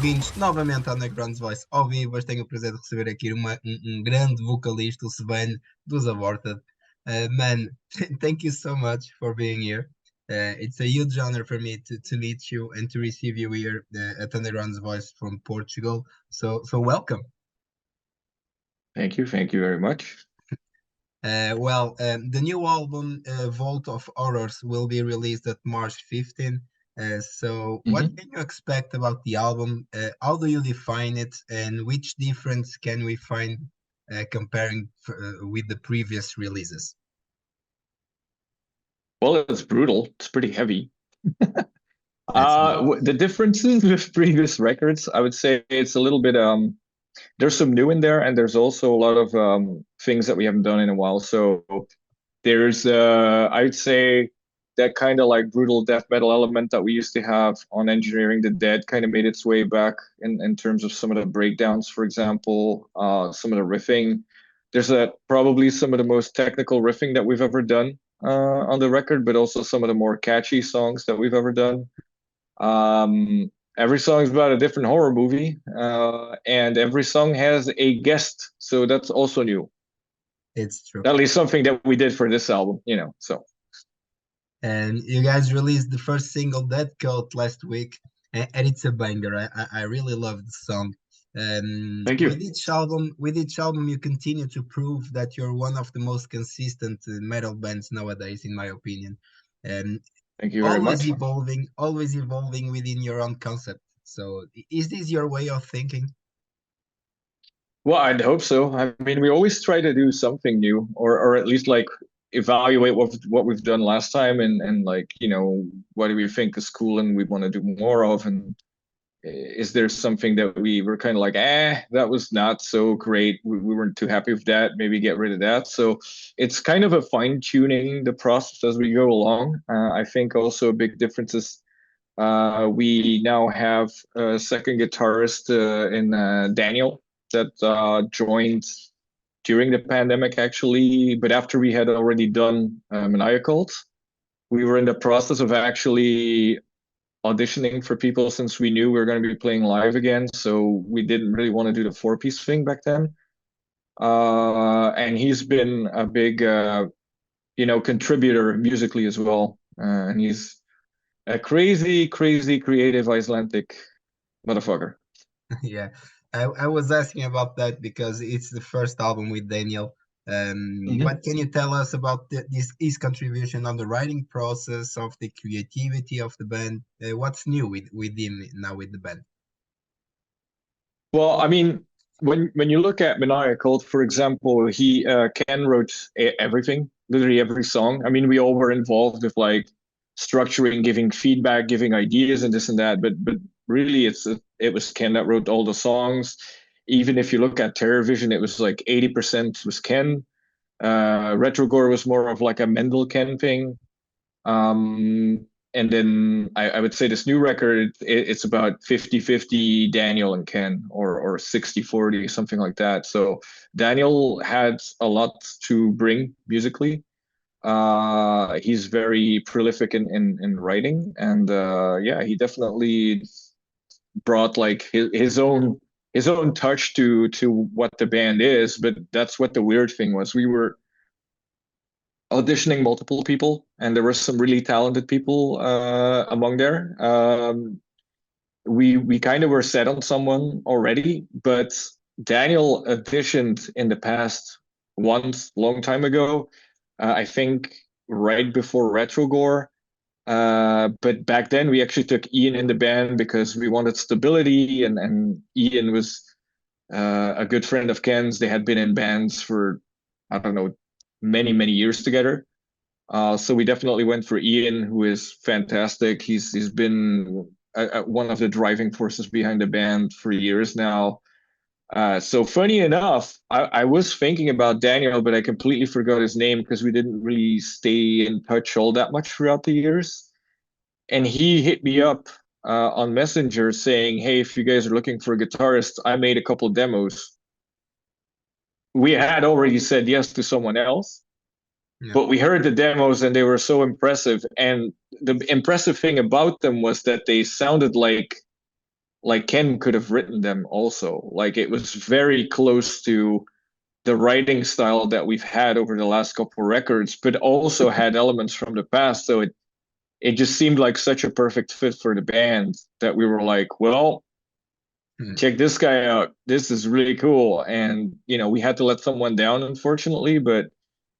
bem-vindos novamente ao Undergrounds Voice ao vivo. Hoje tenho o prazer de receber aqui um grande vocalista, o Sven dos Aborted. Man, thank you so much for being here. It's a huge honor for me to meet you and to receive you here at Underground's Voice from Portugal. So welcome. Thank you very much. The new album, Vault of Horrors, will be released at March 15. What can you expect about the album? How do you define it, and which difference can we find comparing with the previous releases? Well, it's brutal. It's pretty heavy. The differences with previous records, I would say it's a little bit there's some new in there, and there's also a lot of things that we haven't done in a while. So there's I'd say that kind of like brutal death metal element that we used to have on Engineering the Dead kind of made its way back in terms of some of the breakdowns, for example, some of the riffing. There's probably some of the most technical riffing that we've ever done on the record, but also some of the more catchy songs that we've ever done. Every song is about a different horror movie, and every song has a guest, so that's also new. It's true. At least something that we did for this album, so. And you guys released the first single, Dead Coat, last week, and it's a banger. I really love the song. Thank you. With each album, you continue to prove that you're one of the most consistent metal bands nowadays, in my opinion. Thank you very much. Always evolving within your own concept. So, is this your way of thinking? Well, I'd hope so. I mean, we always try to do something new, or at least like evaluate what we've done last time, and like, what do we think is cool and we want to do more of, and is there something that we were kind of like, that was not so great, we weren't too happy with that, maybe get rid of that. So it's kind of a fine-tuning the process as we go along. I think also a big difference is we now have a second guitarist in Daniel that joined during the pandemic, actually, but after we had already done Maniacult. We were in the process of actually auditioning for people, since we knew we were going to be playing live again, so we didn't really want to do the 4-piece thing back then. And he's been a big contributor musically as well, and he's a crazy creative Icelandic motherfucker. Yeah, I was asking about that because it's the first album with Daniel. What can you tell us about his contribution on the writing process, of the creativity of the band? What's new with him now with the band? Well, I mean, when you look at Maniacult, for example, Ken wrote everything, literally every song. I mean, we all were involved with like structuring, giving feedback, giving ideas, and this and that. But really, it was Ken that wrote all the songs. Even if you look at Terror Vision, it was like 80% was Ken. Retrogore was more of like a Mendel Ken thing. And then I would say this new record, it's about 50-50 Daniel and Ken, or 60-40, something like that. So Daniel had a lot to bring musically. He's very prolific in writing, and he definitely brought like his own touch to what the band is. But that's what the weird thing was. We were auditioning multiple people, and there were some really talented people among there. We kind of were set on someone already, but Daniel auditioned in the past once, long time ago, I think right before Retrogore. But back then we actually took Ian in the band because we wanted stability, and Ian was a good friend of Ken's. They had been in bands for, I don't know, many years together. So we definitely went for Ian, who is fantastic. He's been one of the driving forces behind the band for years now. So funny enough, I was thinking about Daniel, but I completely forgot his name because we didn't really stay in touch all that much throughout the years. And he hit me up on Messenger saying, "Hey, if you guys are looking for a guitarist, I made a couple demos." We had already said yes to someone else. Yeah. But we heard the demos and they were so impressive. And the impressive thing about them was that they sounded like like Ken could have written them also. Like it was very close to the writing style that we've had over the last couple of records, but also had elements from the past. So it just seemed like such a perfect fit for the band that we were like, well, Hmm. check this guy out. This is really cool. And we had to let someone down, unfortunately, but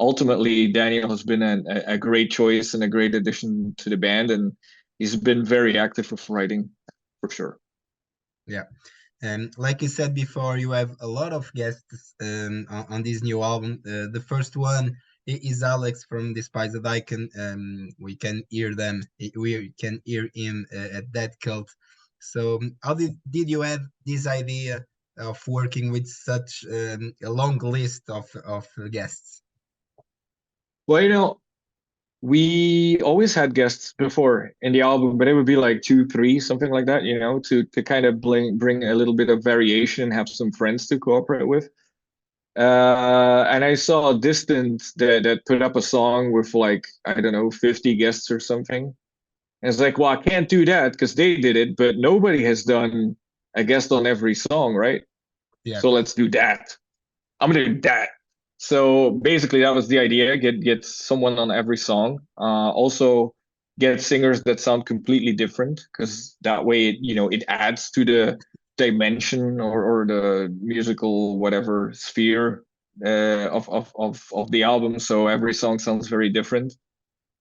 ultimately Daniel has been a great choice and a great addition to the band, and he's been very active with writing for sure. Yeah. Like you said before, you have a lot of guests on this new album. The first one is Alex from Despised Icon. We can hear them. We can hear him at that cult. So, how did you have this idea of working with such a long list of guests? Well, we always had guests before in the album, but it would be like two, three, something like that, to kind of bring a little bit of variation and have some friends to cooperate with. And I saw Distant that put up a song with like, I don't know, 50 guests or something. And it's like, well, I can't do that because they did it, but nobody has done a guest on every song, right? Yeah, So let's do that. I'm gonna do that. So basically, that was the idea: get someone on every song. Also, get singers that sound completely different, because that way, it adds to the dimension or the musical whatever sphere of the album. So every song sounds very different.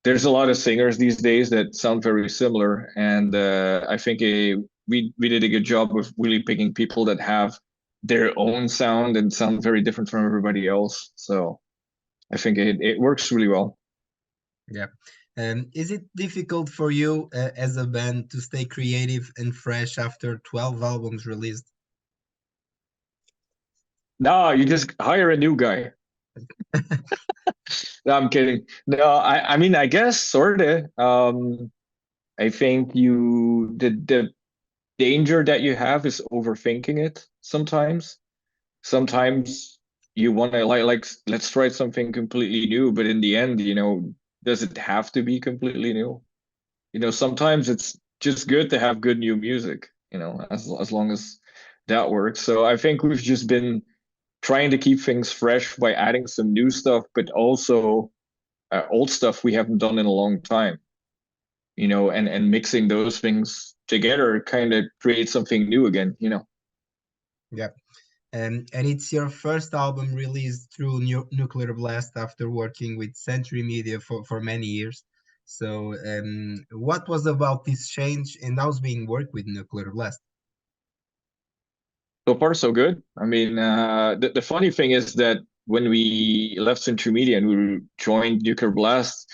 There's a lot of singers these days that sound very similar, and I think we did a good job of really picking people that have their own sound and sound very different from everybody else. So I think it works really well. yeah. Is it difficult for you as a band to stay creative and fresh after 12 albums released? No, you just hire a new guy. No, I'm kidding. No, I mean, I guess sort of. I think the danger that you have is overthinking it sometimes. Sometimes you want to like let's try something completely new, but in the end, does it have to be completely new? Sometimes it's just good to have good new music, as long as that works. So I think we've just been trying to keep things fresh by adding some new stuff, but also old stuff we haven't done in a long time, and mixing those things together kind of creates something new again. Yeah. And it's your first album released through Nuclear Blast after working with Century Media for many years. So, what was about this change and how's being worked with Nuclear Blast? So far, so good. I mean, the funny thing is that when we left Century Media and we joined Nuclear Blast,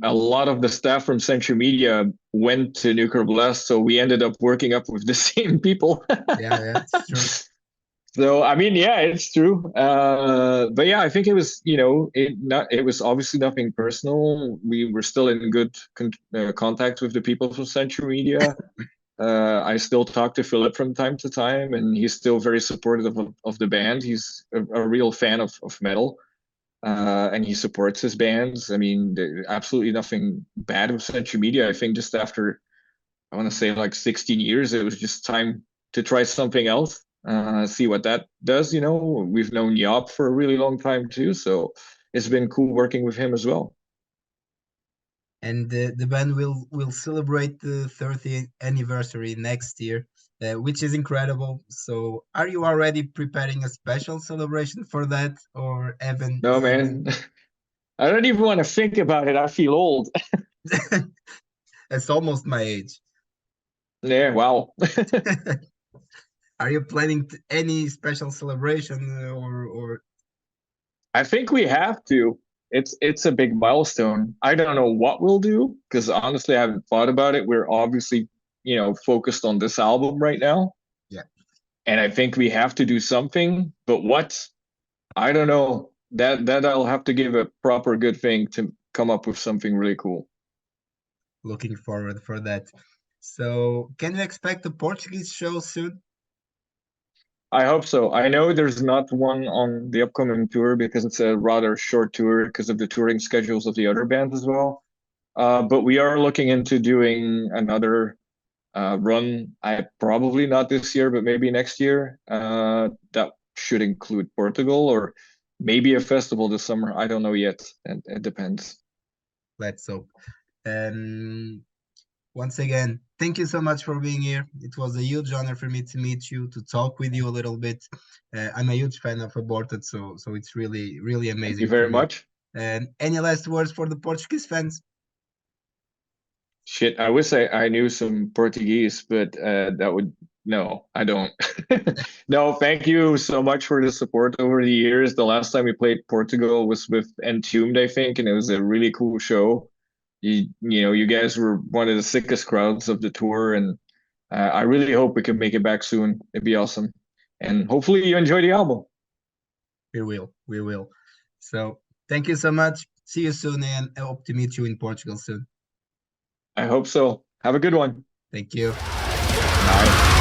a lot of the staff from Century Media went to Nuclear Blast, so we ended up working up with the same people. Yeah, yeah, it's true. So I mean, yeah, it's true. But yeah, I think it was, it was obviously nothing personal. We were still in good contact with the people from Century Media. I still talk to Philip from time to time, and he's still very supportive of the band. He's a real fan of metal, and he supports his bands. I mean, absolutely nothing bad with Century Media. I think just after, I want to say like 16 years, it was just time to try something else, see what that does. We've known Yop for a really long time too, so it's been cool working with him as well. And the band will celebrate the 30th anniversary next year, which is incredible. So, are you already preparing a special celebration for that, or haven't No, even? man, I don't even want to think about it. I feel old. It's almost my age. Yeah, wow. Are you planning any special celebration or I think we have to. It's a big milestone. I don't know what we'll do because honestly, I haven't thought about it. We're obviously, focused on this album right now, yeah, and I think we have to do something. But what? I don't know. That I'll have to give a proper good thing to come up with something really cool. looking forward for that. So, can you expect a Portuguese show soon? I hope so. I know there's not one on the upcoming tour because it's a rather short tour because of the touring schedules of the other bands as well. But we are looking into doing another run. I probably not this year, but maybe next year. That should include Portugal or maybe a festival this summer. I don't know yet. And it depends. Let's hope. Um, Once again, thank you so much for being here. It was a huge honor for me to meet you, to talk with you a little bit. I'm a huge fan of Aborted, so it's really Thank you amazing for very me. much. And any last words for the Portuguese fans? Shit, I wish I knew some Portuguese, but that would no, I don't. No, thank you so much for the support over the years. The last time we played Portugal was with Entombed, I think, and it was a really cool show. You guys were one of the sickest crowds of the tour, and I really hope we can make it back soon. It'd be awesome, and hopefully you enjoy the album. We will. So thank you so much. See you soon, and I hope to meet you in Portugal soon. I hope so. Have a good one. Thank you. Bye.